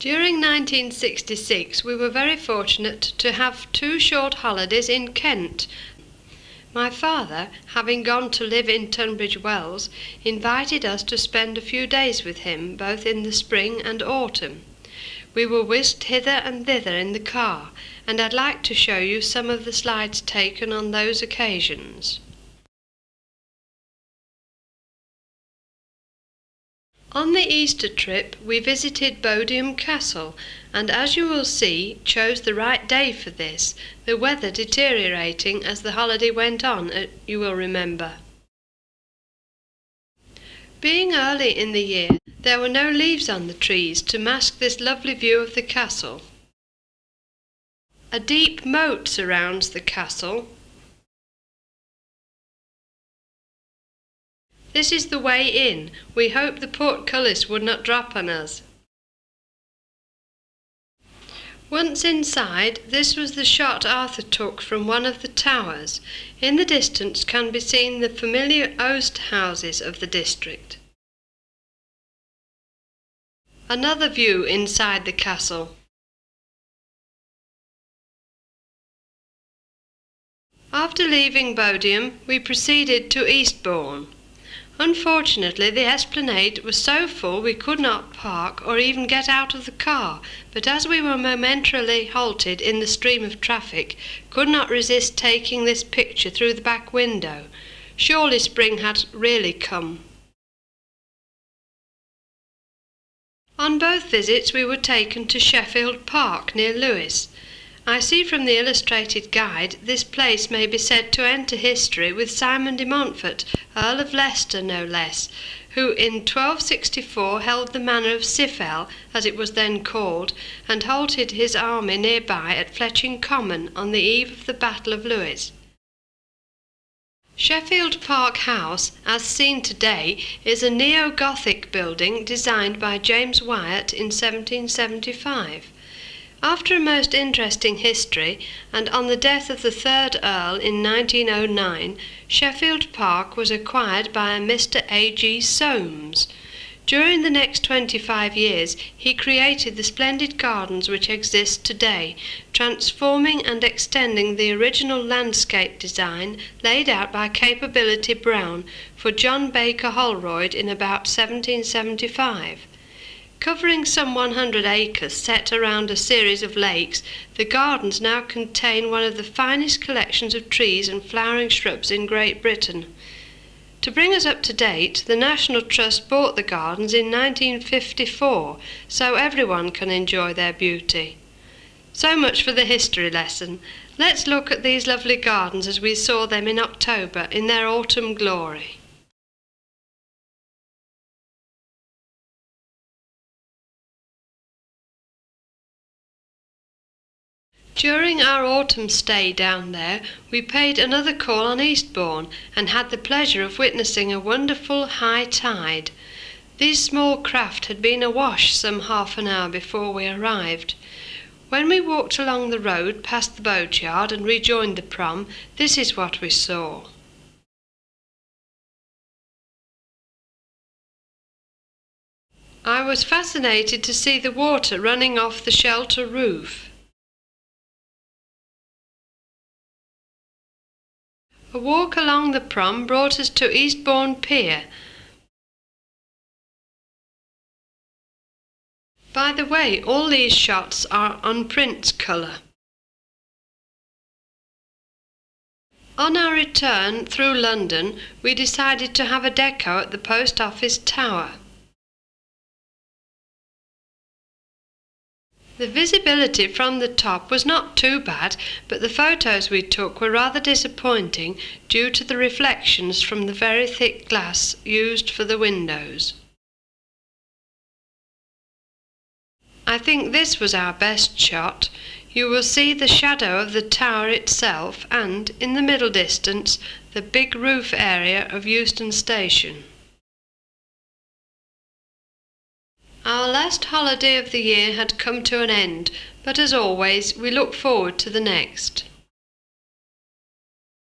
During 1966 we were very fortunate to have 2 short holidays in Kent. My father, having gone to live in Tunbridge Wells, invited us to spend a few days with him both in the spring and autumn. We were whisked hither and thither in the car, and I'd like to show you some of the slides taken on those occasions. On the Easter trip we visited Bodiam Castle, and as you will see, chose the right day for this, the weather deteriorating as the holiday went on, you will remember. Being early in the year, there were no leaves on the trees to mask this lovely view of the castle. A deep moat surrounds the castle. This is the way in. We hope the portcullis would not drop on us. Once inside, this was the shot Arthur took from one of the towers. In the distance can be seen the familiar oast houses of the district. Another view inside the castle. After leaving Bodiam, we proceeded to Eastbourne. Unfortunately, the esplanade was so full we could not park or even get out of the car, but as we were momentarily halted in the stream of traffic, could not resist taking this picture through the back window. Surely spring had really come. On both visits we were taken to Sheffield Park near Lewes. I see from the illustrated guide this place may be said to enter history with Simon de Montfort, Earl of Leicester no less, who in 1264 held the manor of Sifel, as it was then called, and halted his army nearby at Fletching Common on the eve of the Battle of Lewes. Sheffield Park House, as seen today, is a neo-Gothic building designed by James Wyatt in 1775. After a most interesting history, and on the death of the 3rd Earl in 1909, Sheffield Park was acquired by a Mr. A.G. Soames. During the next 25 years, he created the splendid gardens which exist today, transforming and extending the original landscape design laid out by Capability Brown for John Baker Holroyd in about 1775. Covering some 100 acres set around a series of lakes, the gardens now contain one of the finest collections of trees and flowering shrubs in Great Britain. To bring us up to date, the National Trust bought the gardens in 1954, so everyone can enjoy their beauty. So much for the history lesson. Let's look at these lovely gardens as we saw them in October in their autumn glory. During our autumn stay down there, we paid another call on Eastbourne and had the pleasure of witnessing a wonderful high tide. These small craft had been awash some half an hour before we arrived. When we walked along the road past the boatyard and rejoined the prom, this is what we saw. I was fascinated to see the water running off the shelter roof. A walk along the prom brought us to Eastbourne Pier. By the way, all these shots are on print colour. On our return through London, we decided to have a deco at the post office tower. The visibility from the top was not too bad, but the photos we took were rather disappointing due to the reflections from the very thick glass used for the windows. I think this was our best shot. You will see the shadow of the tower itself and, in the middle distance, the big roof area of Euston Station. Our last holiday of the year had come to an end, but as always we look forward to the next.